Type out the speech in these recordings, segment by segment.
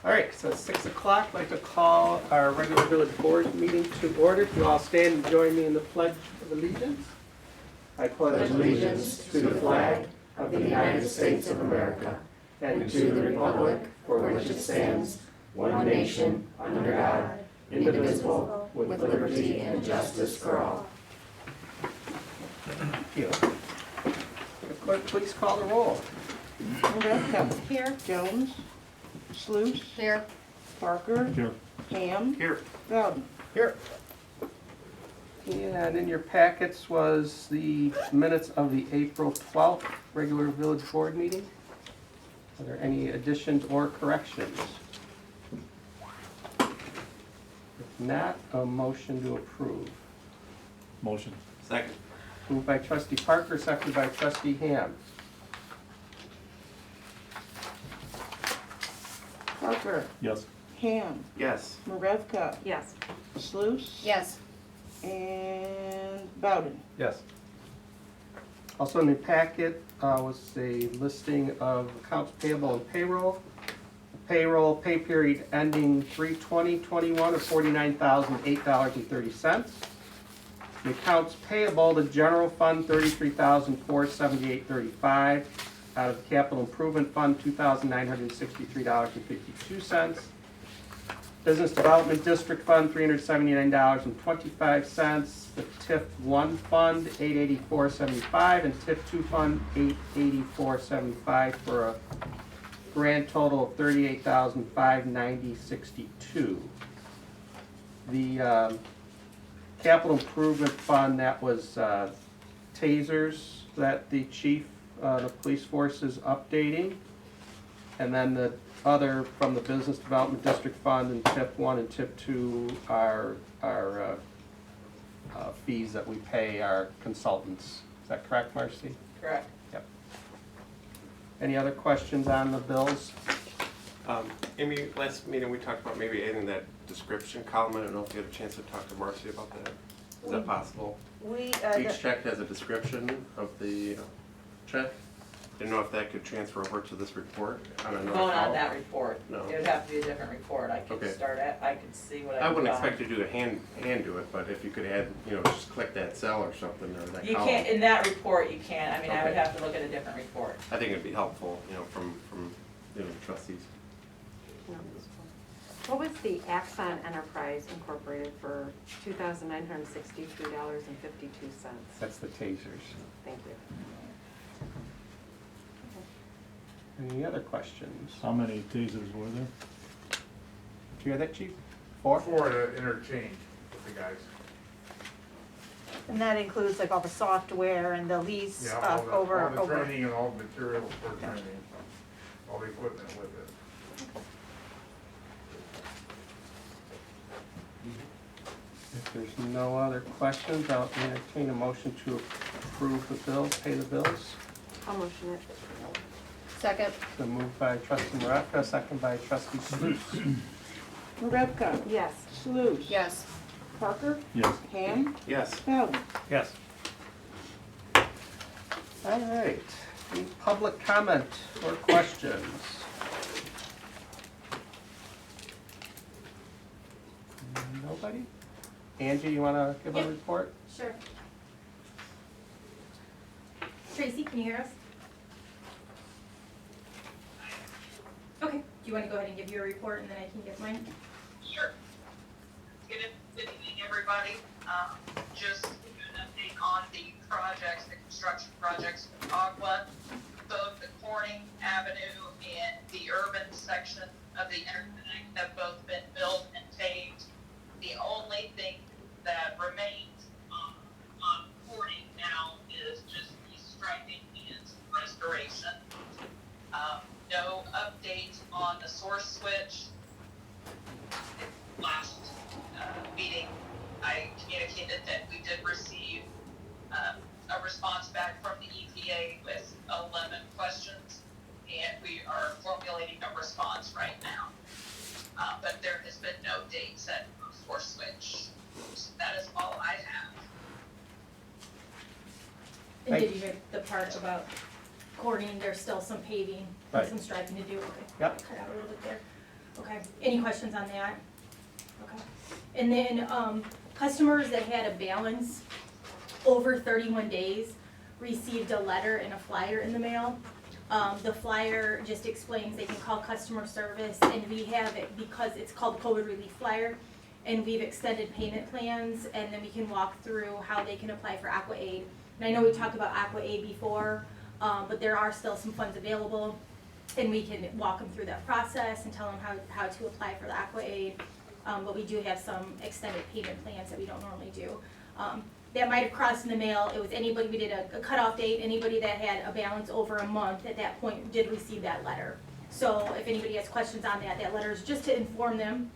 All right, so it's 6 o'clock. I'd like to call our regular village board meeting to order. If you all stand and join me in the Pledge of Allegiance. I pledge allegiance to the flag of the United States of America and to the republic for which it stands, one nation, under God, indivisible, with liberty and justice for all. Thank you. The clerk, please call the roll. Rebecca. Here. Jones. Sluse. Here. Parker. Here. Ham. Here. Bowden. Here. And in your packets was the minutes of the April 12th regular village board meeting. Are there any additions or corrections? If not, a motion to approve. Motion. Second. Moved by trustee Parker, seconded by trustee Ham. Parker. Yes. Ham. Yes. Marevka. Yes. Sluse. Yes. And Bowden. Yes. Also in the packet was a listing of accounts payable and payroll. Payroll pay period ending 3/20/21 of $49,008.30. The accounts payable, the general fund, $33,478.35. Out of the capital improvement fund, $2,963.52. Business development district fund, $379.25. The TIF 1 fund, $884.75, and TIF 2 fund, $884.75, for a grand total of $38,590.62. The capital improvement fund, that was tasers that the chief, the police force is updating. And then the other from the business development district fund and TIP 1 and TIP 2 are fees that we pay our consultants. Is that correct, Marcy? Correct. Yep. Any other questions on the bills? Amy, last meeting we talked about maybe adding that description column. I don't know if you had a chance to talk to Marcy about that. Is that possible? Each check has a description of the check. Didn't know if that could transfer over to this report. I don't know. Going on that report. No. It would have to be a different report. I could Okay. start at, I could see what I I could wouldn't find. expect you to do a hand do it, but if you could add, just click that cell or something, or that You column. can't, in that report, you can't. I mean, I would Okay. have to look at a different report. I think it'd be helpful, from trustees. What was the Axon Enterprise Incorporated for $2,963.52? That's the tasers. Thank you. Any other questions? How many tasers were there? Did you hear that, chief? 4? For to interchange with the guys. And that includes like all the software and the lease Yeah, stuff all over. the training and all the materials for training, all the equipment with it. If there's no other questions, I'll entertain a motion to approve the bills, pay the bills. I'll motion it. Second. So moved by trustee Maravka, second by trustee Sluse. Rebecca. Yes. Sluse. Yes. Parker. Yes. Ham. Yes. Bowden. Yes. All right, any public comment or questions? Nobody? Angie, you wanna give a Yep. report? Sure. Tracy, can you hear us? Okay, do you want to go ahead and give your report and then I can give mine? Sure. Good evening, everybody. Just to give you an update on the projects, the construction projects in Agua. Both the Corning Avenue and the urban section of the interconnect have both been built and paved. The only thing that remains on Corning now is just the striping and restoration. No update on the source switch. Last meeting, I communicated that we did receive a response back from the EPA with 11 questions, and we are formulating a response right now. But there has been no date set for switch. So that is all I have. And did you hear the part about Corning, there's still some paving, Right. and some striping to do? Okay. Yep. Cut out a little bit there. Okay, any questions on that? Okay. And then, customers that had a balance over 31 days received a letter and a flyer in the mail. The flyer just explains they can call customer service, and we have it because it's called COVID relief flyer, and we've extended payment plans, and then we can walk through how they can apply for Aqua Aid. And I know we talked about Aqua Aid before, but there are still some funds available, and we can walk them through that process and tell them how to apply for the Aqua Aid. But we do have some extended payment plans that we don't normally do. That might have crossed in the mail. It was anybody, we did a cutoff date, anybody that had a balance over a month at that point did receive that letter. So if anybody has questions on that, that letter is just to inform them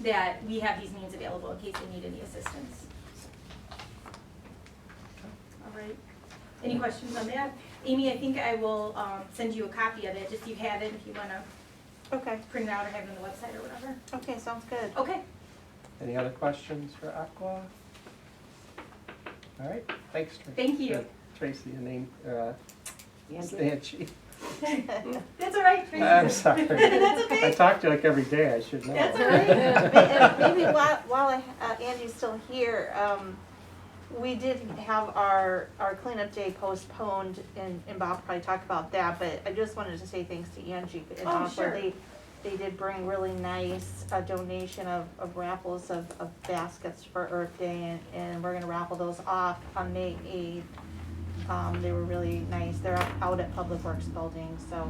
that we have these means available in case they need any assistance. All right. Any questions on that? Amy, I think I will send you a copy of it, just so you have it if you wanna Okay, print it out or have it on the website or whatever. okay, sounds good. Okay. Any other questions for Aqua? All right, thanks, Tracy. Thank you. Tracy, your name, Angie? Angie. That's all right, Tracy. I'm sorry. That's I okay. talk to you like every day, I should know. That's all right. Maybe while Angie's still here, we did have our cleanup day postponed, and Bob probably talked about that, but I just wanted to say thanks to Angie and Oh, Aqua. sure. They did bring really nice donation of raffles of baskets for Earth Day, and we're gonna raffle those off on May 8th. They were really nice. They're out at Public Works Building, so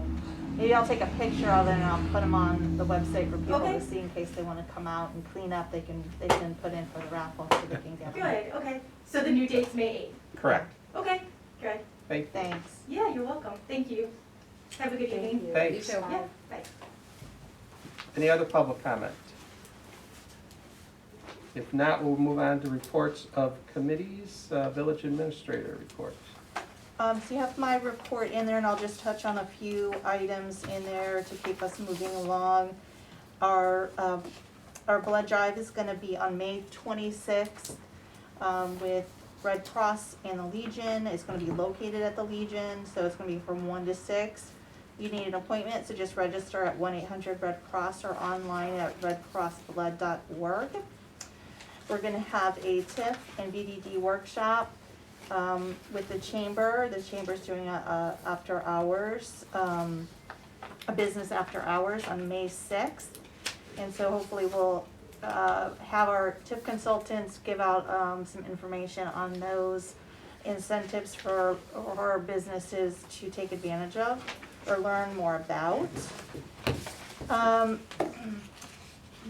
maybe I'll take a picture of it and I'll put them on the website for people Okay. to see in case they wanna come out and clean up. They can put in for the raffle so they can get them. Good, okay. So the new date's May Correct. 8th. Okay, good. Thank you. Thanks. Yeah, you're welcome. Thank you. Have a good evening. Thanks. Yeah, bye. Any other public comment? If not, we'll move on to reports of committees, village administrator reports. So you have my report in there, and I'll just touch on a few items in there to keep us moving along. Our blood drive is gonna be on May 26th, with Red Cross and the Legion. It's gonna be located at the Legion, so it's gonna be from 1 to 6. You need an appointment, so just register at 1-800-RED-CROSS or online at redcrossblood.org. We're gonna have a TIF and VDD workshop with the chamber. The chamber's doing a after hours, a business after hours on May 6th. And so hopefully we'll have our TIF consultants give out some information on those incentives for our businesses to take advantage of or learn more about.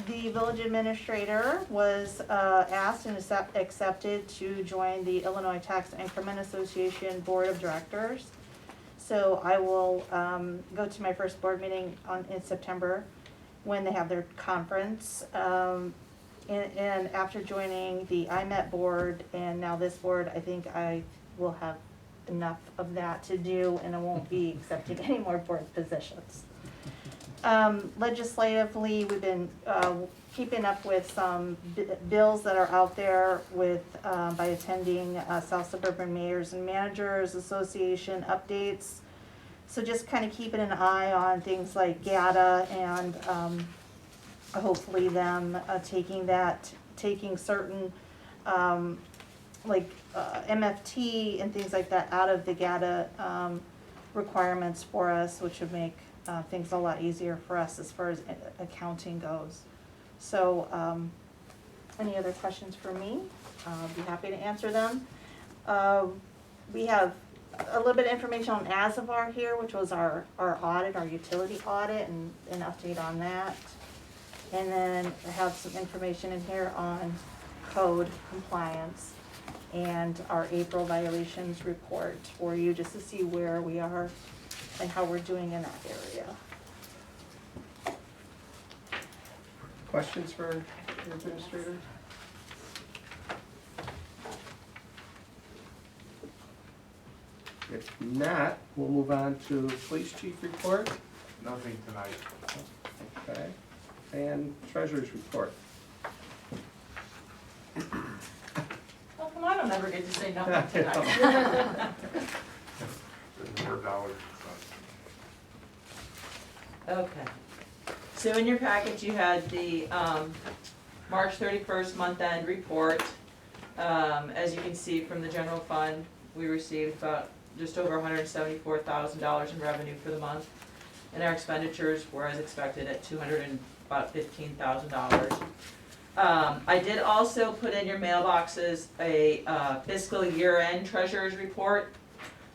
The village administrator was asked and accepted to join the Illinois Tax Increment Association Board of Directors. So I will go to my first board meeting in September when they have their conference. And after joining the IMET board and now this board, I think I will have enough of that to do and I won't be accepting any more board positions. Legislatively, we've been keeping up with some bills that are out there with by attending South Suburban Mayors and Managers Association updates. So just kind of keeping an eye on things like GATA and hopefully them taking certain MFT and things like that out of the GATA requirements for us, which would make things a lot easier for us as far as accounting goes. So, any other questions for me? I'll be happy to answer them. We have a little bit of information on ASAVAR here, which was our audit, our utility audit, and an update on that. And then I have some information in here on code compliance and our April violations report for you, just to see where we are and how we're doing in that area. Questions for the administrator? If not, we'll move on to police chief report. Nothing tonight. Okay, and treasurer's report. Oh, come on, I'm never going to say nothing tonight. There's more dollars. Okay. So in your package, you had the March 31st month-end report. As you can see from the general fund, we received about just over $174,000 in revenue for the month. And our expenditures were as expected at $215,000. I did also put in your mailboxes a fiscal year-end treasurer's report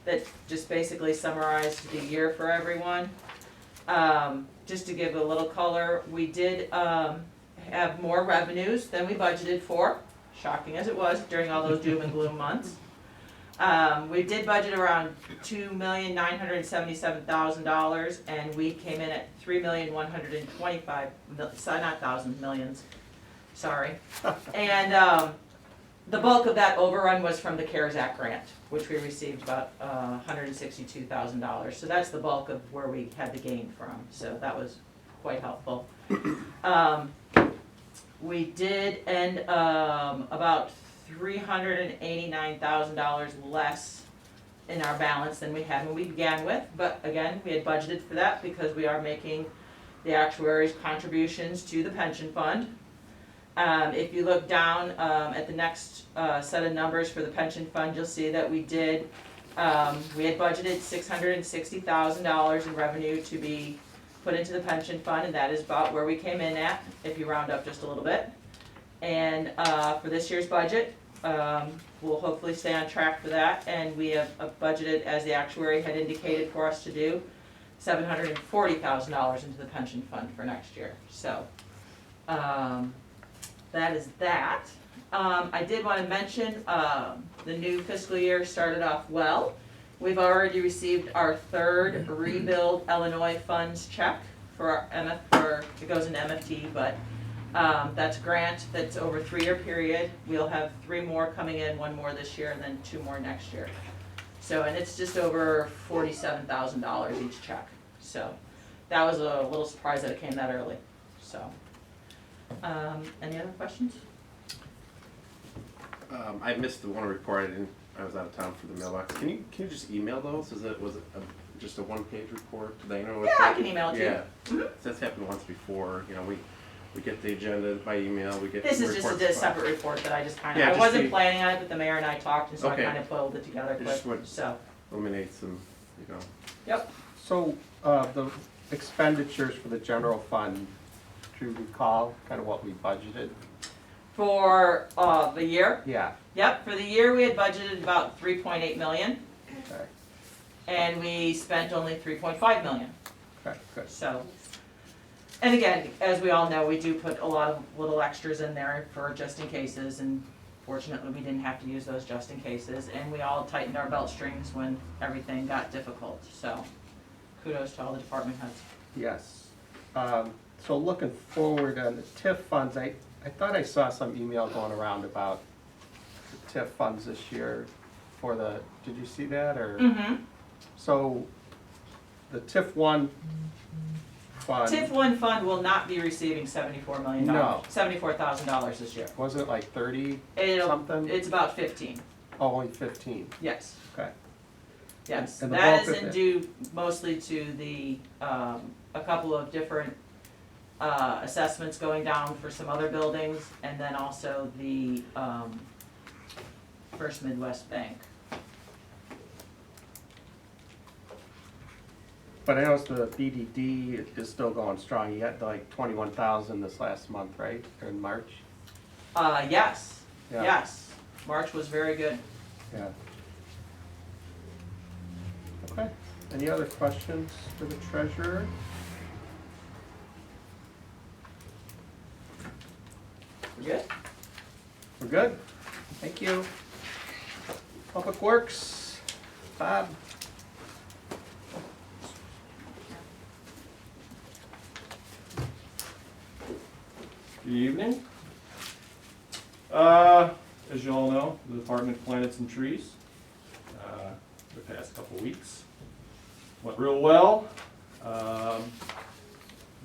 that just basically summarized the year for everyone. Just to give a little color, we did have more revenues than we budgeted for, shocking as it was during all those doom and gloom months. We did budget around $2,977,000, and we came in at $3,125,000, sorry. And the bulk of that overrun was from the CARES Act grant, which we received about $162,000. So that's the bulk of where we had the gain from. So that was quite helpful. We did end about $389,000 less in our balance than we had when we began with. But again, we had budgeted for that because we are making the actuaries' contributions to the pension fund. If you look down at the next set of numbers for the pension fund, you'll see that we had budgeted $660,000 in revenue to be put into the pension fund, and that is about where we came in at, if you round up just a little bit. And for this year's budget, we'll hopefully stay on track for that, and we have budgeted, as the actuary had indicated for us to do, $740,000 into the pension fund for next year. So that is that. I did want to mention the new fiscal year started off well. We've already received our third Rebuild Illinois Funds check for our it goes into MFT, but that's a grant that's over a 3-year period. We'll have 3 more coming in, 1 more this year, and then 2 more next year. So, and it's just over $47,000 each check. So that was a little surprise that it came that early. So, any other questions? I missed the one report. I was out of town for the mailbox. Can you just email those? Was it just a 1-page report? Did I know? Yeah, I can email it to you. Yeah, that's happened once before. You know, we get the agenda by email. We get This the is just reports a by- separate report that I just kind of, Yeah, I just wasn't the- planning on it, but the mayor and I talked, and so Okay. I kind of pulled it together It just quick, would- so. eliminate some, Yep. So, the expenditures for the general fund, do you recall kind of what we budgeted? For the year, Yeah, yep, for the year we had budgeted about 3.8 million, okay, and we spent only 3.5 million, okay, good. so. And again, as we all know, we do put a lot of little extras in there for just in cases, and fortunately we didn't have to use those just in cases, and we all tightened our belt strings when everything got difficult, so kudos to all the department heads. Yes. So looking forward on the TIF funds, I thought I saw some email going around about the TIF funds this year for did you see that, or? Mm-hmm. So, the TIF 1 fund. TIF 1 fund will not be receiving $74 million, No. $74,000 this year. Was it like 30 It'll, something? it's about 15, Oh, only 15, yes. okay. Yes, And the that bulk of isn't it- due mostly to the, a couple of different assessments going down for some other buildings, and then also the First Midwest Bank. But I noticed the BDD is still going strong. You had like 21,000 this last month, right, or in March? Yes, Yeah. yes, March was very good. Yeah. Okay, any other questions for the treasurer? We're good? We're good? Thank you. Public Works, Bob? Good evening. As you all know, the department planted some trees the past couple weeks. Went real well.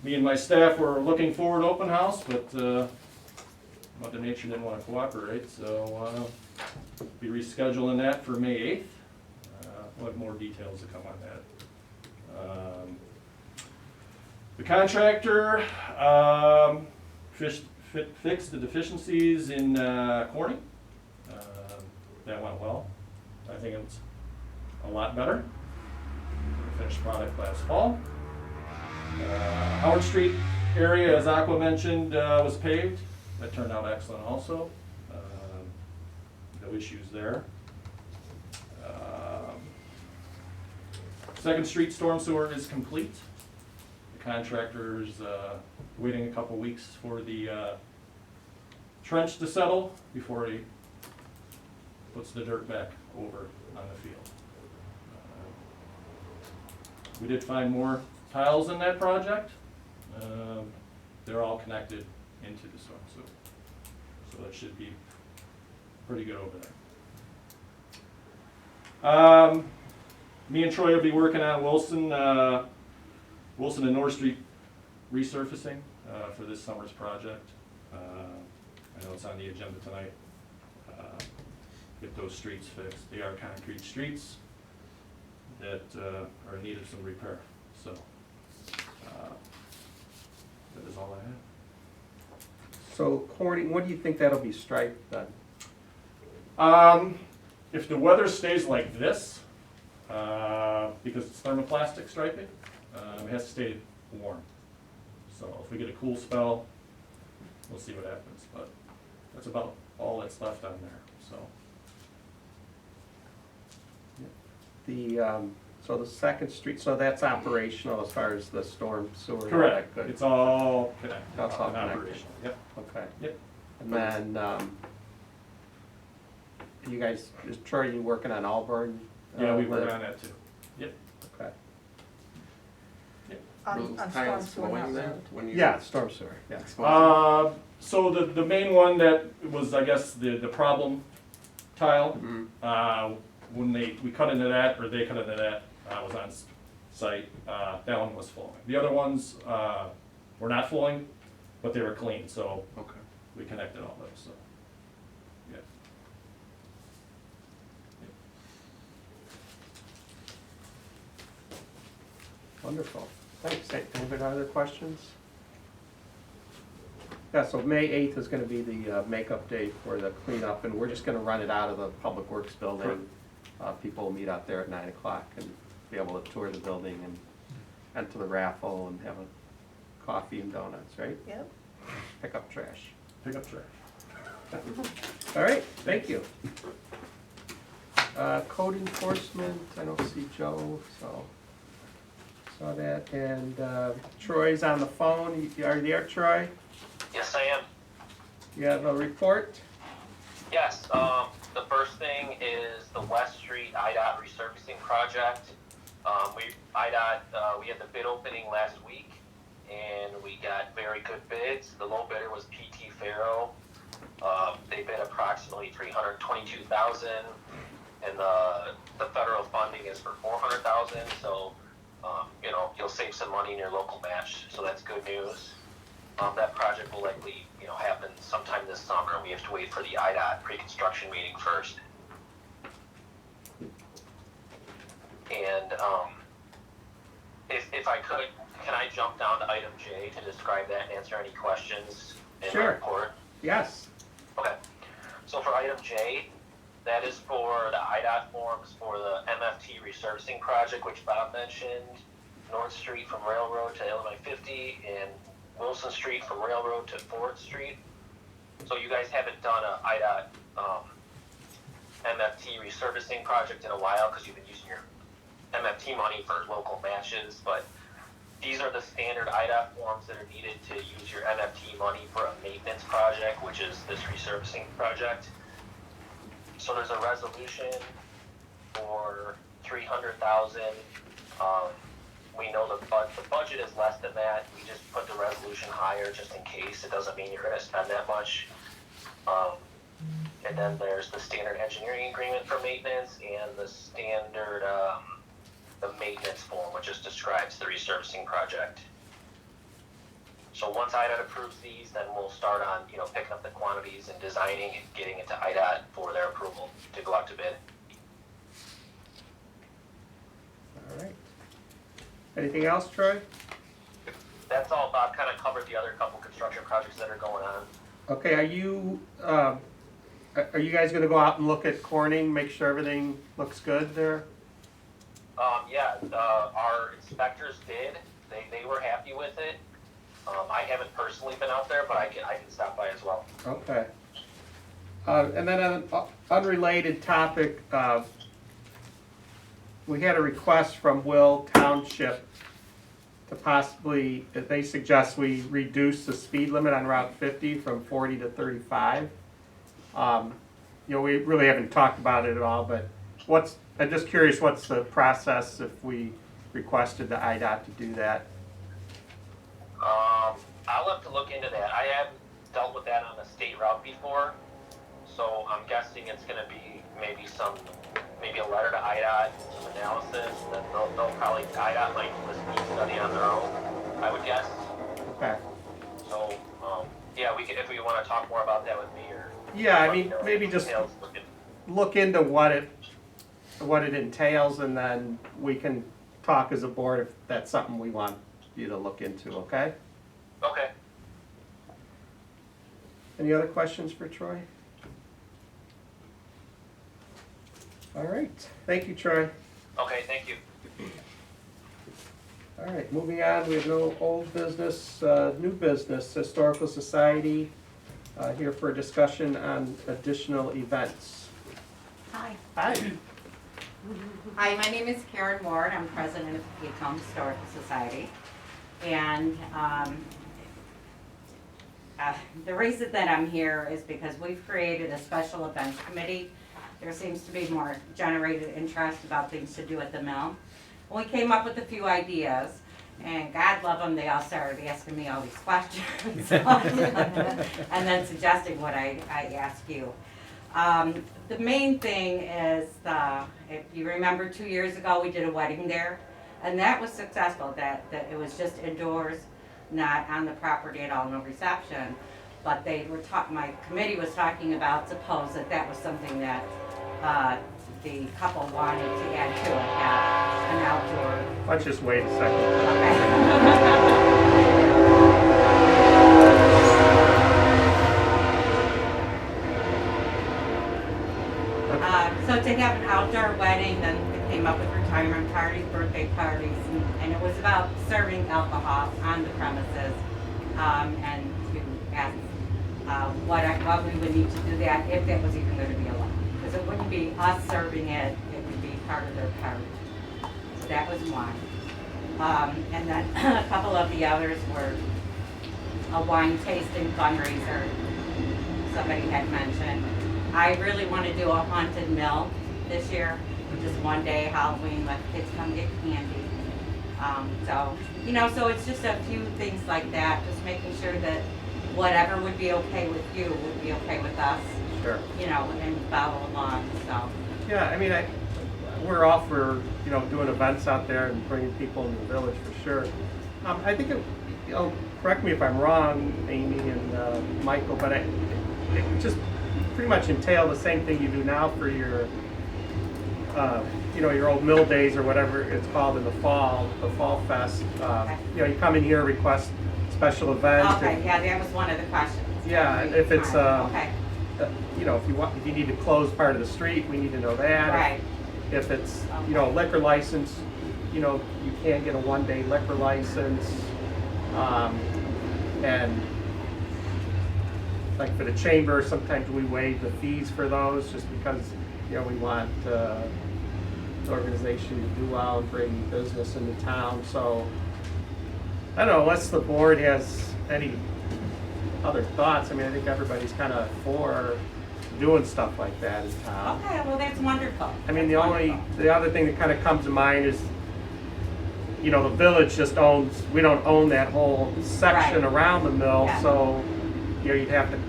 Me and my staff were looking forward to open house, but Mother Nature didn't want to cooperate, so be rescheduling that for May 8th. We'll have more details to come on that. The contractor, fixed the deficiencies in, Corning. That went well. I think it's a lot better. Finished product last fall. Howard Street area, as Aqua mentioned, was paved. That turned out excellent also. No issues there. Second Street storm sewer is complete. The contractor's waiting a couple weeks for the trench to settle before he puts the dirt back over on the field. We did find more tiles in that project. They're all connected into the storm sewer. So that should be pretty good over there. Me and Troy will be working on Wilson and North Street resurfacing for this summer's project. I know it's on the agenda tonight. Get those streets fixed. They are concrete streets that are in need of some repair. So that is all I have. So Corning, what do you think that'll be striped then? If the weather stays like this, because it's thermoplastic striping, it has to stay warm. So if we get a cool spell, we'll see what happens. But that's about all that's left on there. So So the Second Street, so that's operational as far as the storm sewer? and all that correct. good? It's all connected. That's all and connected. operational. Yep. Okay. Yep. And then, you guys, is Troy, you working on Auburn? Yeah, we work on that too. Yep. Okay. On Those storm tiles sewer, flowing not then? road. When you Yeah, storm sewer, yeah. So the main one that was, I guess, the problem tile, Mhm. when we cut into that, or they cut into that, was on site, that one was flowing. The other ones, were not flowing, but they were clean, so Okay. we connected all those, so, yeah. Wonderful. Thanks. Anybody have other questions? Yeah, so May 8th is gonna be the makeup day for the cleanup, and we're just gonna run it out of the Public Works building. People will meet out there at 9 o'clock and be able to tour the building and enter the raffle and have a coffee and donuts, right? Yep. Pick up trash. Pick up trash. All right, thank you. Code enforcement, I don't see Joe, so saw that. And Troy's on the phone. Are you there, Troy? Yes, I am. You have a report? Yes, the first thing is the West Street IDOT resurfacing project. We had the bid opening last week, and we got very good bids. The low bidder was PT Faro. They bid approximately $322,000, and the federal funding is for $400,000. So, you'll save some money in your local match. So that's good news. That project will likely, happen sometime this summer. We have to wait for the IDOT pre-construction meeting first. And if I could, can I jump down to item J to describe that and answer any questions in the Sure. report? Yes. Okay. So for item J, that is for the IDOT forms for the MFT resurfacing project, which Bob mentioned. North Street from Railroad to Illinois 50 and Wilson Street from Railroad to Ford Street. So you guys haven't done a IDOT MFT resurfacing project in a while because you've been using your MFT money for local matches, but these are the standard IDOT forms that are needed to use your MFT money for a maintenance project, which is this resurfacing project. So there's a resolution for $300,000. We know the budget is less than that. We just put the resolution higher just in case. It doesn't mean you're going to spend that much. And then there's the standard engineering agreement for maintenance and the standard the maintenance form, which just describes the resurfacing project. So once IDOT approves these, then we'll start on picking up the quantities and designing and getting it to IDOT for their approval to go out to bid. All right. Anything else, Troy? that's all Bob kind of covered the other couple construction projects that are going on. Okay, are you guys gonna go out and look at Corning, make sure everything looks good there? Yeah, our inspectors did. They were happy with it. I haven't personally been out there, but I can stop by as well. Okay. And then on an unrelated topic, we had a request from Will Township to possibly, they suggest we reduce the speed limit on Route 50 from 40 to 35. We really haven't talked about it at all, but I'm just curious, what's the process if we requested the IDOT to do that? I'll have to look into that. I haven't dealt with that on a state route before, so I'm guessing it's going to be maybe a letter to IDOT, some analysis. That they'll probably IDOT might do a speed study on their own, I would guess. Okay. So yeah, we could, if we want to talk more about that with me or. Yeah, I mean, maybe just look into what it entails, and then we can talk as a board if that's something we want you to look into, okay? Okay. Any other questions for Troy? All right, thank you, Troy. Okay, thank you. All right, moving on, we have no old business, new business, Historical Society, here for a discussion on additional events. Hi. Hi. Hi, my name is Karen Ward. I'm president of the Pecom Historical Society. And the reason that I'm here is because we've created a special events committee. There seems to be more generated interest about things to do at the mill. We came up with a few ideas, and God love them, they all started asking me all these questions. And then suggesting what I ask you. The main thing is, if you remember 2 years ago, we did a wedding there, and that was successful. That it was just indoors, not on the property at all, no reception. But they were my committee was talking about, suppose that was something that the couple wanted to add to it, have an outdoor. Let's just wait a second. So to have an outdoor wedding, then it came up with retirement parties, birthday parties, and it was about serving alcohol on the premises, and to ask what we would need to do that, if that was even going to be allowed. Because it wouldn't be us serving it, it would be part of their party. So that was one. And then a couple of the others were a wine tasting fundraiser, somebody had mentioned. I really want to do a haunted mill this year, just one day Halloween, let kids come get candy. So it's just a few things like that, just making sure that whatever would be okay with you would be okay with us. Sure. And follow along, so. Yeah, I mean, we're all for, doing events out there and bringing people into the village for sure. I think, correct me if I'm wrong, Amy and Michael, but it just pretty much entail the same thing you do now for your, your old mill days or whatever it's called in the fall fest. Okay. You come in here, request special event. Okay, yeah, that was one of the questions. Yeah, and if it's, Okay, if you need to close part of the street, we need to know that. right, If it's, liquor license, you can't get a one-day liquor license. And like for the chamber, sometimes we waive the fees for those just because, we want the organization to do well and bring business into town. So, I don't know, unless the board has any other thoughts, I think everybody's kind of for doing stuff like that in town. okay, well, that's wonderful. The other thing that kind of comes to mind is, the village just we don't own that whole section Right. around the mill, Yeah. so, you'd have to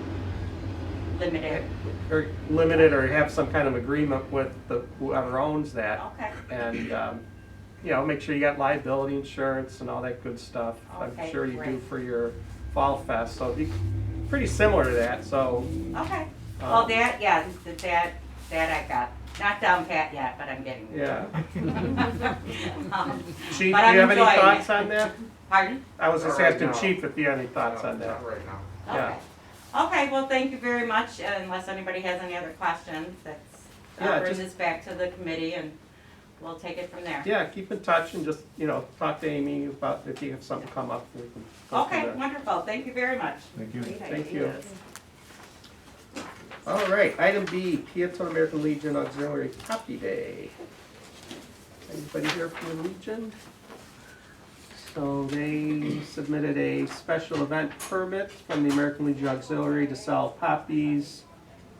Limited, or have some kind of agreement with whoever owns that. okay, And, make sure you got liability insurance and all that good stuff. I'm Okay, sure you do great. for your fall fest, so it'd be pretty similar to that, so. okay. Well, that I got. Not down pat yet, but I'm getting there. Yeah. Um, Chief, do you But I'm have any enjoying thoughts it. on that? Pardon? I was just Not right asking now. Chief if you had any thoughts on that. Not right now. Yeah. Okay. Okay, well, thank you very much, unless anybody has any other questions, Yeah, I'll bring just- this back to the committee and we'll take it from there. Yeah, keep in touch and just, talk to Amy about if you have something come up, we can go from Okay, there. wonderful, thank you very much. Thank you. Thank you. All right, item B, Peatone American Legion Auxiliary Copy Day. Anybody here from the Legion? So they submitted a special event permit from the American Legion Auxiliary to sell poppies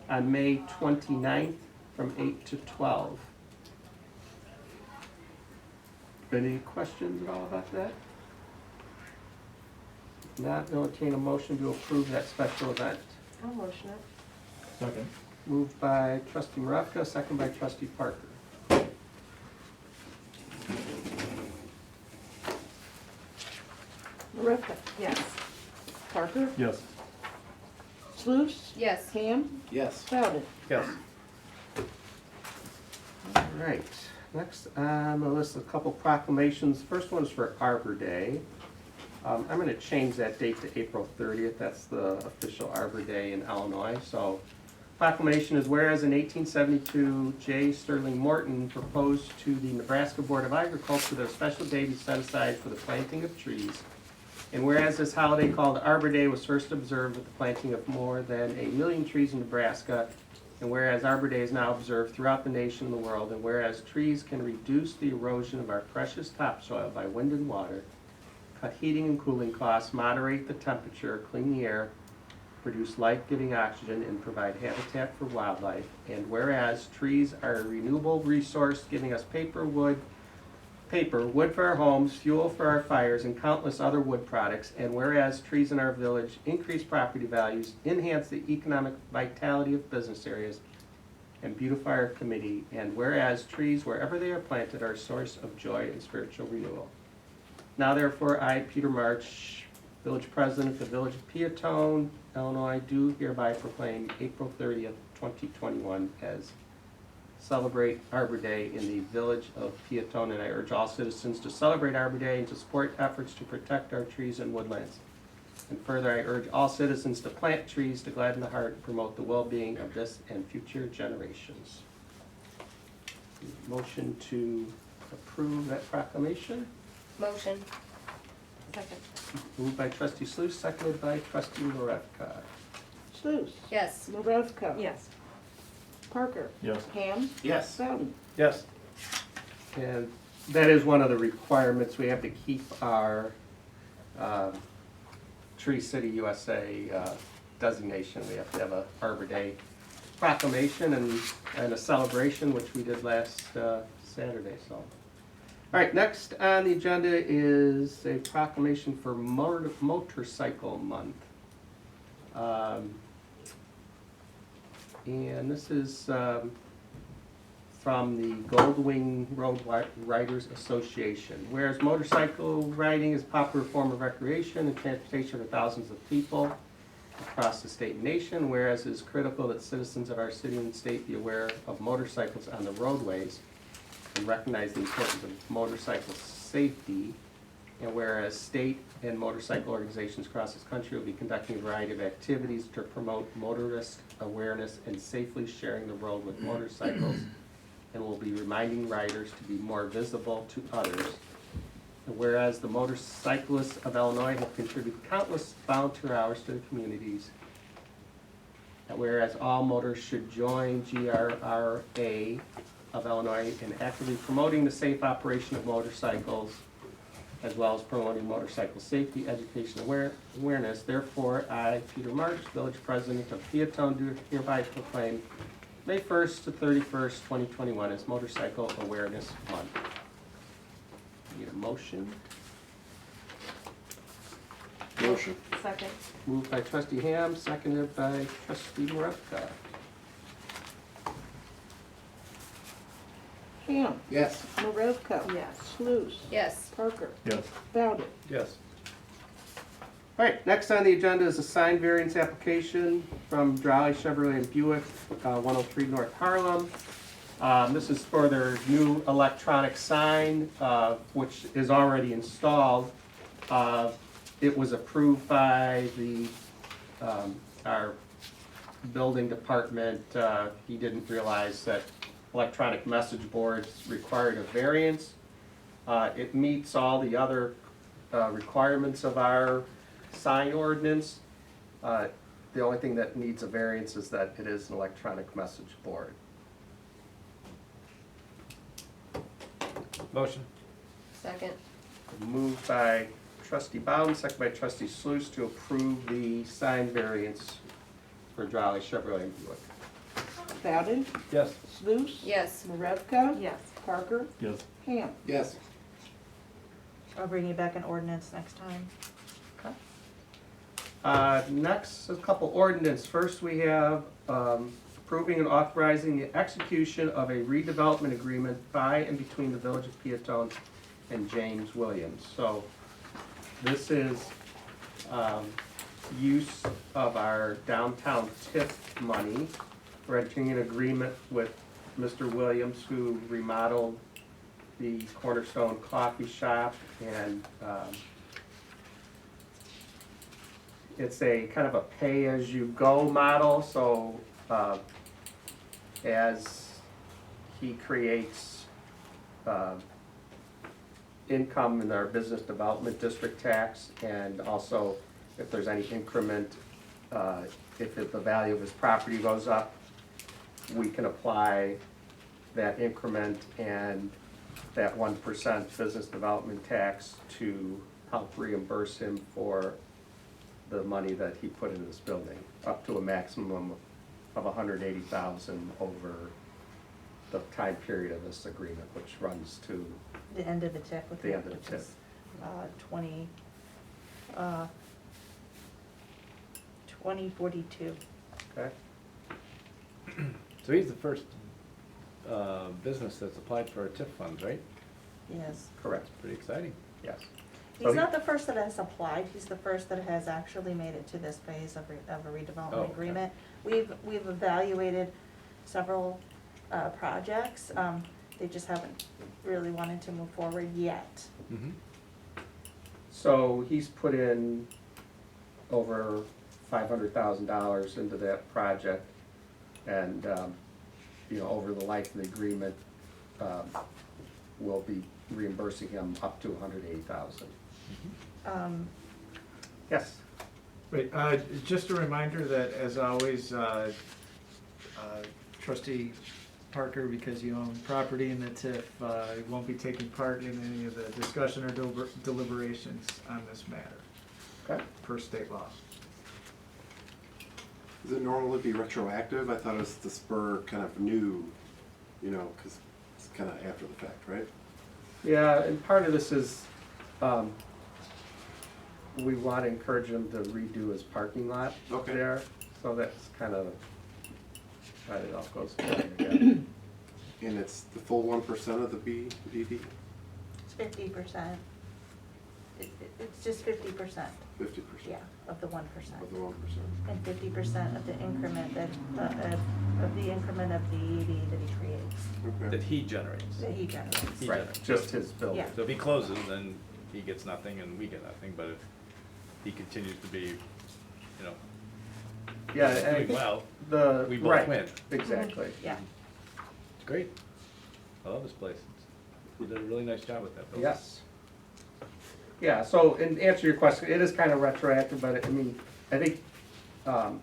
on May 29th from 8 to 12. Any questions at all about that? If not, we'll entertain a motion to approve that special event. I'll motion it. Second. Moved by trustee Maravka, second by trustee Parker. Maravka? Yes. Parker? Yes. Sluse? Yes. Ham? Yes. Bowden? Yes. All right, next on the list, a couple proclamations. First one is for Arbor Day. I'm gonna change that date to April 30th. That's the official Arbor Day in Illinois. So proclamation is whereas in 1872, J. Sterling Morton proposed to the Nebraska Board of Agriculture that a special day be set aside for the planting of trees. And whereas this holiday called Arbor Day was first observed with the planting of more than 1 million trees in Nebraska, and whereas Arbor Day is now observed throughout the nation and the world, and whereas trees can reduce the erosion of our precious topsoil by wind and water, cut heating and cooling costs, moderate the temperature, clean the air, produce life-giving oxygen, and provide habitat for wildlife, and whereas trees are a renewable resource giving us wood for our homes, fuel for our fires, and countless other wood products, and whereas trees in our village increase property values, enhance the economic vitality of business areas, and beautify our community, and whereas trees, wherever they are planted, are a source of joy and spiritual renewal. Now therefore, I, Peter March, Village President of the Village of Peatone, Illinois, do hereby proclaim April 30th, 2021 as Celebrate Arbor Day in the Village of Peatone, and I urge all citizens to celebrate Arbor Day and to support efforts to protect our trees and woodlands. And further, I urge all citizens to plant trees to gladden the heart and promote the well-being of this and future generations. Motion to approve that proclamation, Motion. Second. moved by trustee Sluse, seconded by trustee Maravka. Sluse? Yes. Maravka? Yes. Parker? Yes. Ham? Yes. Bowden? Yes. And that is one of the requirements, we have to keep our Tree City USA designation. We have to have a Arbor Day proclamation and a celebration, which we did last Saturday, so. All right, next on the agenda is a proclamation for Motorcycle Month. And this is from the Goldwing Road Riders Association. Whereas motorcycle riding is a popular form of recreation and transportation for thousands of people across the state and nation, whereas it is critical that citizens of our city and state be aware of motorcycles on the roadways and recognize the importance of motorcycle safety, and whereas state and motorcycle organizations across this country will be conducting a variety of activities to promote motorist awareness and safely sharing the road with motorcycles, and will be reminding riders to be more visible to others. And whereas the motorcyclists of Illinois have contributed countless volunteer hours to the communities, and whereas all motorists should join GRRA of Illinois in actively promoting the safe operation of motorcycles, as well as promoting motorcycle safety, education, awareness. Therefore, I, Peter March, Village President of Peatone, do hereby proclaim May 1st to 31st, 2021 as Motorcycle Awareness Month. Need a motion? Motion. Second. Moved by trustee Ham, seconded by trustee Maravka. Ham? Yes. Maravka? Yes. Sluse? Yes. Parker? Yes. Bowden? Yes. All right, next on the agenda is a sign variance application from Drowley Chevrolet and Buick, 103 North Harlem. This is for their new electronic sign, which is already installed. It was approved by the, our building department. He didn't realize that electronic message boards required a variance. It meets all the other requirements of our sign ordinance. The only thing that needs a variance is that it is an electronic message board. Motion. Second. Moved by trustee Bowden, second by trustee Sluse to approve the sign variance for Jolly Chevrolet and Buick. Bowden, Yes. Sluse. Yes. Marevka. Yes. Parker, Yes. Ham. Yes. I'll bring you back an ordinance next time. Next, a couple ordinance. First, we have approving and authorizing the execution of a redevelopment agreement by and between the Village of Peatone and James Williams. So this is use of our downtown TIF money. We're entering an agreement with Mr. Williams, who remodeled the Cornerstone Coffee Shop, and it's a kind of a pay-as-you-go model, so as he creates income in our business development district tax, and also if there's any increment, if the value of his property goes up, we can apply that increment and that 1% business development tax to help reimburse him for the money that he put in this building, up to a maximum of $180,000 over the time period of this agreement, which runs to The end of the TIF with the him, end of which the TIF. is 2042. Okay? So he's the first business that's applied for a TIF funds, right? Yes. Correct, Pretty exciting. yes. So He's he- not the first that has applied, he's the first that has actually made it to this phase of a Oh, redevelopment okay. agreement. We've evaluated several projects, they just haven't really wanted to move forward yet. Mm-hmm. So he's put in over $500,000 into that project, and, over the life of the agreement, we'll be reimbursing him up to $180,000. Yes, Right, just a reminder that, as always, trustee Parker, because you own property in the TIF, won't be taking part in any of the discussion or deliberations on this matter, okay. per state law. Is it normal to be retroactive? I thought it was to spur kind of new, because it's kind of after the fact, right? Yeah, and part of this is, we want to encourage him to redo his parking lot Okay. there, so that's kind of, it all goes together again. And it's the full 1% of the BDD? It's 50%. It's just 50%, 50%? yeah, of the 1%. Of the 1%? And 50% of the increment that, of the increment of the EV that he creates, Okay. That he generates. that he generates. He Right, generates. just his building. Yeah. So if he closes, then he gets nothing and we get nothing, but if he continues to be, Yeah, and I doing think well, the, we both right, win. exactly. Yeah. It's great. I love this place. You did a really nice job with that building. Yes. Yeah, so, and answer your question, it is kind of retroactive, but I think, to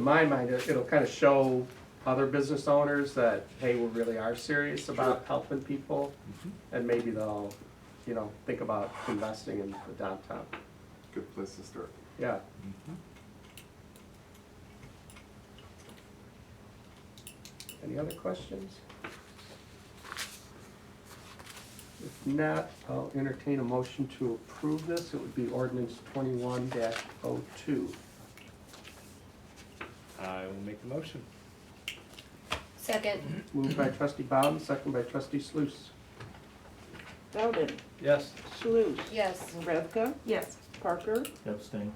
my mind, it'll kind of show other business owners that, hey, we really are serious about helping people, and maybe they'll, think about investing in the downtown. Good place to start. Yeah. Mhm. Any other questions? If not, I'll entertain a motion to approve this. It would be ordinance 21-02. I will make the motion. Second. Moved by trustee Bowden, second by trustee Sluse. Bowden, Yes. Sluse. Yes. Marevka, Yes. Parker, Abstain.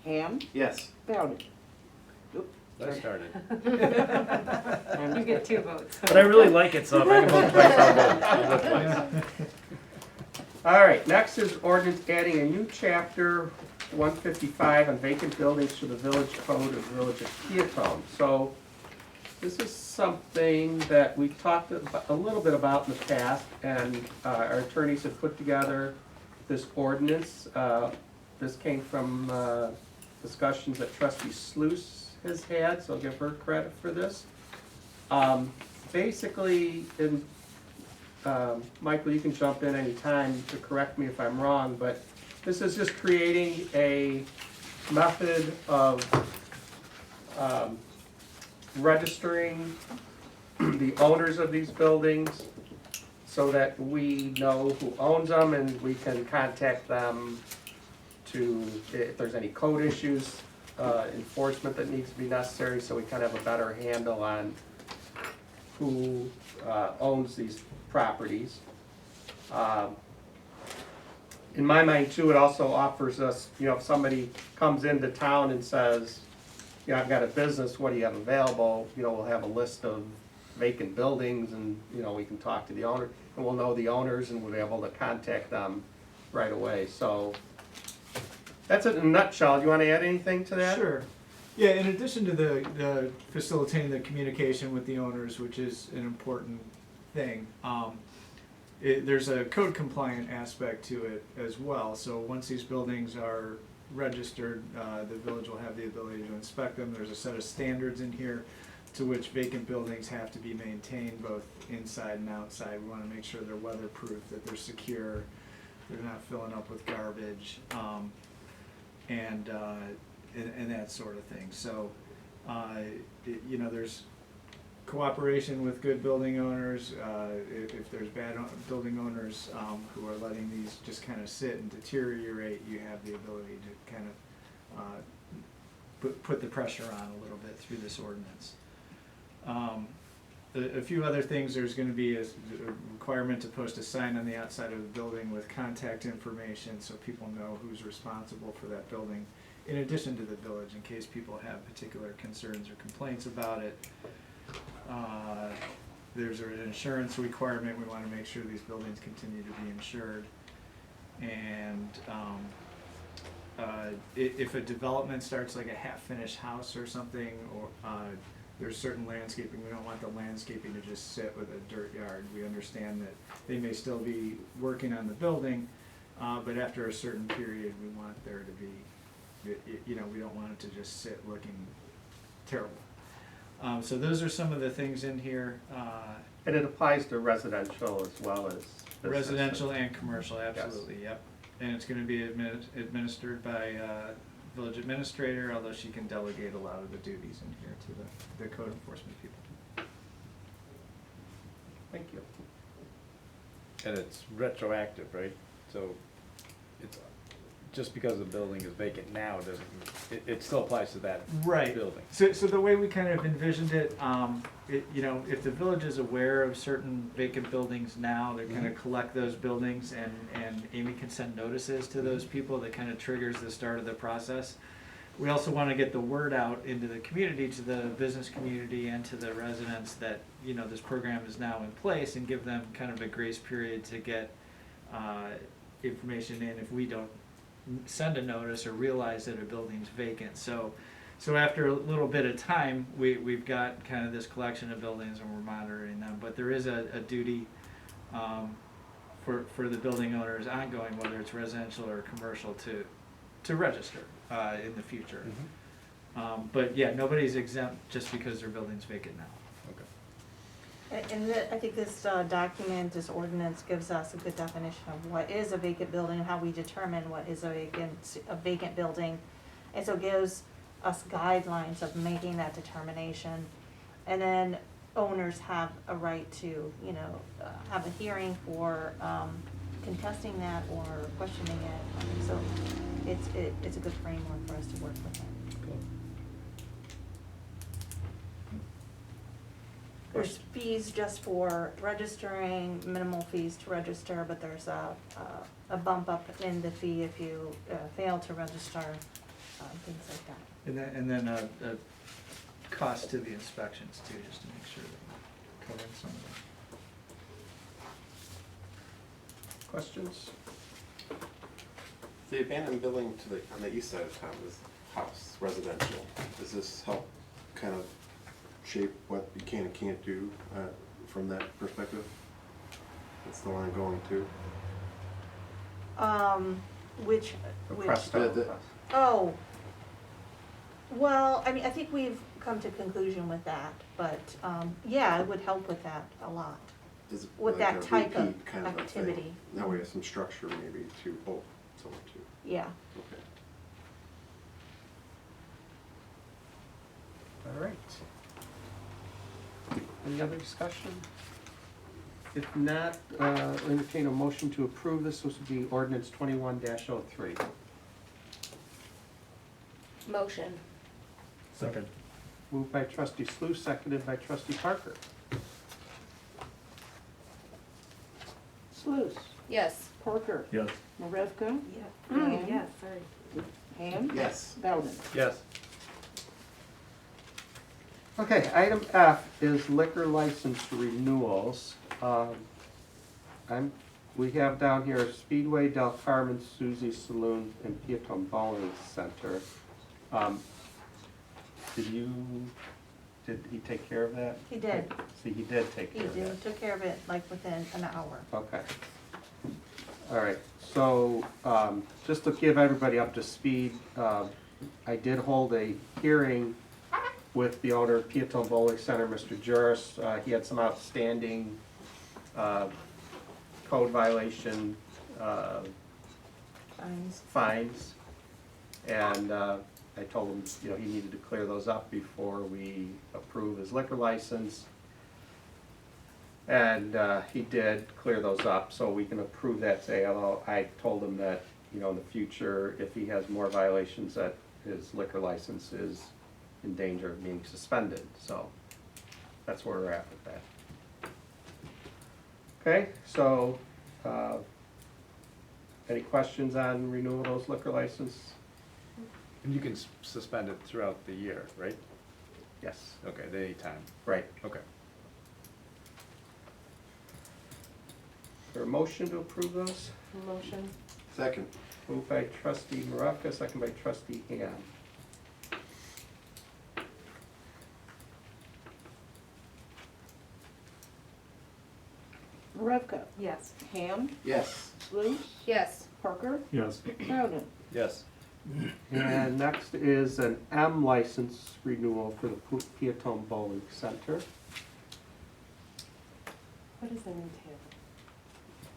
Ham, Yes. Bowden. I started. You get 2 votes. But I really like it, so if I can vote twice, I'll vote. I'll vote twice. All right, next is ordinance adding a new chapter 155 on vacant buildings to the village code of Village of Peatone. So this is something that we talked a little bit about in the past, and our attorneys have put together this ordinance. This came from discussions that trustee Sluice has had, so I'll give her credit for this. Basically, Michael, you can jump in any time to correct me if I'm wrong, but this is just creating a method of registering the owners of these buildings so that we know who owns them and we can contact them to, if there's any code issues, enforcement that needs to be necessary, so we kind of have a better handle on who owns these properties. In my mind too, it also offers us, if somebody comes into town and says, I've got a business, what do you have available? We'll have a list of vacant buildings and, we can talk to the owner and we'll know the owners and we'll be able to contact them right away. So that's it in a nutshell. Do you want to add anything to that? Sure. Yeah, in addition to the facilitating the communication with the owners, which is an important thing, there's a code compliant aspect to it as well. So once these buildings are registered, the village will have the ability to inspect them. There's a set of standards in here to which vacant buildings have to be maintained both inside and outside. We want to make sure they're weatherproof, that they're secure, they're not filling up with garbage, and that sort of thing. So, there's cooperation with good building owners. If there's bad building owners who are letting these just kind of sit and deteriorate, you have the ability to kind of put the pressure on a little bit through this ordinance. A few other things, there's going to be a requirement to post a sign on the outside of the building with contact information so people know who's responsible for that building, in addition to the village, in case people have particular concerns or complaints about it. There's an insurance requirement. We want to make sure these buildings continue to be insured. And if a development starts like a half-finished house or something, or there's certain landscaping, we don't want the landscaping to just sit with a dirt yard. We understand that they may still be working on the building, but after a certain period, we want there to be, we don't want it to just sit looking terrible. So those are some of the things in here. And it applies to residential as well as business. Residential and commercial, absolutely, yep. And it's going to be administered by village administrator, although she can delegate a lot of the duties in here to the code enforcement people. Thank you. And it's retroactive, right? So it's just because the building is vacant now doesn't, it still applies to that Right. building. So the way we kind of envisioned it, if the village is aware of certain vacant buildings now, they're gonna collect those buildings and Amy can send notices to those people. That kind of triggers the start of the process. We also want to get the word out into the community, to the business community and to the residents that, this program is now in place, and give them kind of a grace period to get information in if we don't send a notice or realize that a building's vacant. So after a little bit of time, we've got kind of this collection of buildings and we're monitoring them. But there is a duty for the building owners ongoing, whether it's residential or commercial, to register in the future. But yeah, nobody's exempt just because their building's vacant now. And I think this document, this ordinance, gives us a good definition of what is a vacant building and how we determine what is a vacant building. And so it gives us guidelines of making that determination. And then owners have a right to, have a hearing for contesting that or questioning it. So it's a good framework for us to work with it. There's fees just for registering, minimal fees to register, but there's a bump up in the fee if you fail to register, things like that. And then a cost to the inspections too, just to make sure that we're covering some of that. Questions? The abandoned building to the, on the east side of town is house, residential. Does this help kind of shape what you can and can't do from that perspective? That's the line going to. Which, The which, Presto. oh. Well, I mean, I think we've come to conclusion with that, but, yeah, it would help with that a lot. Is it With like that a type of repeat kind of a thing? activity. That way, some structure maybe to hold someone to. Yeah. Okay. All right. Any other discussion? If not, entertain a motion to approve this. This would be ordinance 21-03. Motion. Second. Moved by trustee Sluse, seconded by trustee Parker. Sluse, Yes. Parker, Yes. Marevka, Yeah. Ham. Yeah, sorry. Ham, Yes. Bowden. Yes. Okay, item F is liquor license renewals. We have down here Speedway, Del Carmen, Susie's Saloon, and Peatone Bowling Center. Did he take care of that? He did. See, he did take He care of that. did, took care of it like within an hour. Okay. All right, so, just to give everybody up to speed, I did hold a hearing with the owner of Peatone Bowling Center, Mr. Juris. He had some outstanding, code violation, fines. And, I told him, you know, he needed to clear those up before we approve his liquor license. And he did clear those up, so we can approve that today, although I told him that, you know, in the future, if he has more violations, that his liquor license is in danger of being suspended, so that's where we're at with that. Okay, so, any questions on renewal of those liquor license? And you can suspend it throughout the year, right? Yes, Okay, at any time. right. Okay. Is there a motion to approve those? Motion. Second. Moved by trustee Maravka, second by trustee Ham. Marevka, Yes. Ham, Yes. Sluse, Yes. Parker, Yes. Bowden. Yes. And next is an M license renewal for the Peatone Bowling Center. What does that entail?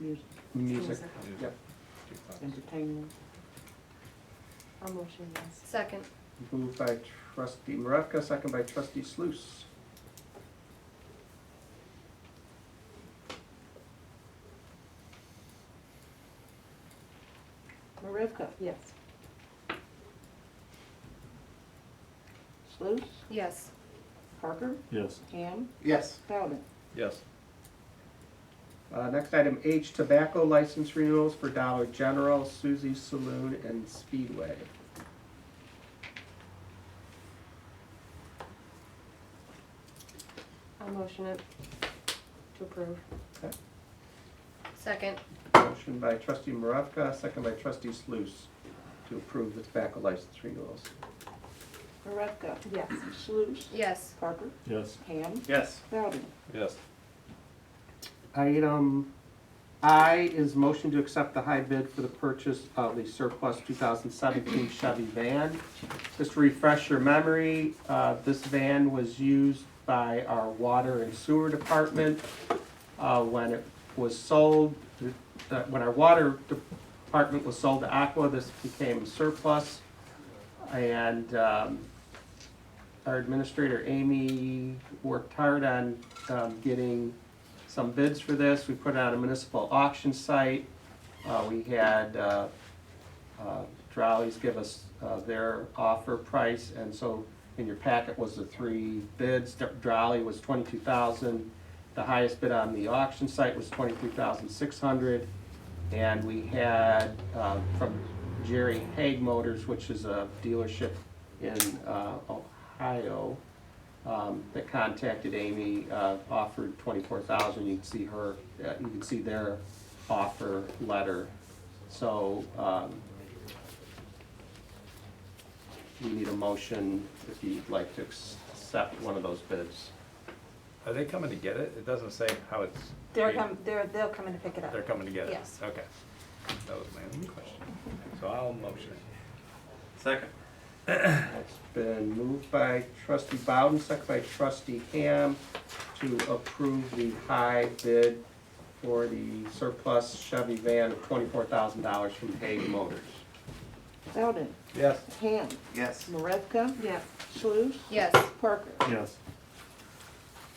Music, Music, yep. entertainment. I'll motion yes. Second. Moved by trustee Maravka, second by trustee Sluse. Marevka, Yes. Sluse, Yes. Parker, Yes. Ham, Yes. Bowden. Yes. Next item H, tobacco license renewals for Dollar General, Susie's Saloon, and Speedway. I'll motion it to approve. Okay. Second. Motion by trustee Maravka, second by trustee Sluse to approve the tobacco license renewals. Marevka, Yes. Sluse, Yes. Parker, Yes. Ham, Yes. Bowden. Yes. Item I is motion to accept the high bid for the purchase of the surplus 2017 Chevy van. Just to refresh your memory, this van was used by our water and sewer department when it was sold. When our water department was sold to Aqua, this became surplus. And our administrator, Amy, worked hard on getting some bids for this. We put it on a municipal auction site. We had Drolly's give us their offer price, and so in your packet was the three bids. Drolly was $22,000. The highest bid on the auction site was $23,600, and we had from Jerry Hague Motors, which is a dealership in Ohio, that contacted Amy, offered $24,000. You can see her, you can see their offer letter So, we need a motion if you'd like to accept one of those bids. Are they coming to get it? It doesn't say how it's. They'll being- come in to pick it up. They're coming to get it? Yes. Okay. That was my only question. So I'll motion it. Second. It's been moved by trustee Bowden, second by trustee Ham, to approve the high bid for the surplus Chevy van of $24,000 from Hague Motors. Bowden, Yes. Ham, Yes. Marevka, Yes. Sluse, Yes. Parker. Yes.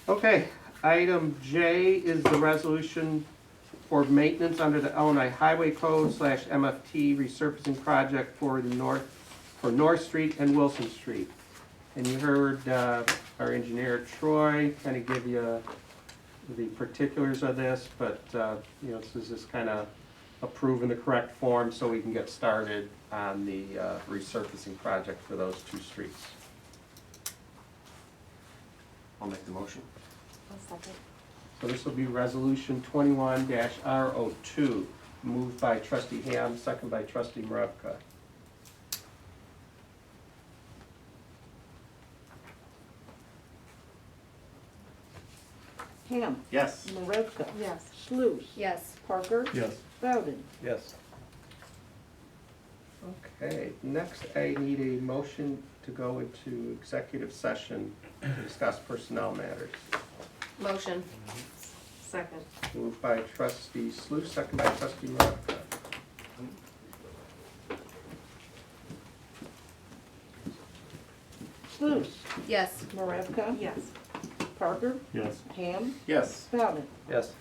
Okay, item J is the resolution for maintenance under the Illinois Highway Code / MFT resurfacing project for North Street and Wilson Street. And you heard our engineer Troy kind of give you the particulars of this, but this is just kind of approving the correct form so we can get started on the resurfacing project for those two streets. I'll make the motion. I'll second. So this will be resolution 21-R02, moved by trustee Ham, second by trustee Maravka. Ham, Yes. Marevka, Yes. Sluse, Yes. Parker, Yes. Bowden. Yes. Okay, next I need a motion to go into executive session to discuss personnel matters. Motion. Second. Moved by trustee Sluse, second by trustee Maravka. Sluse, Yes. Marevka, Yes. Parker, Yes. Ham, Yes. Bowden. Yes.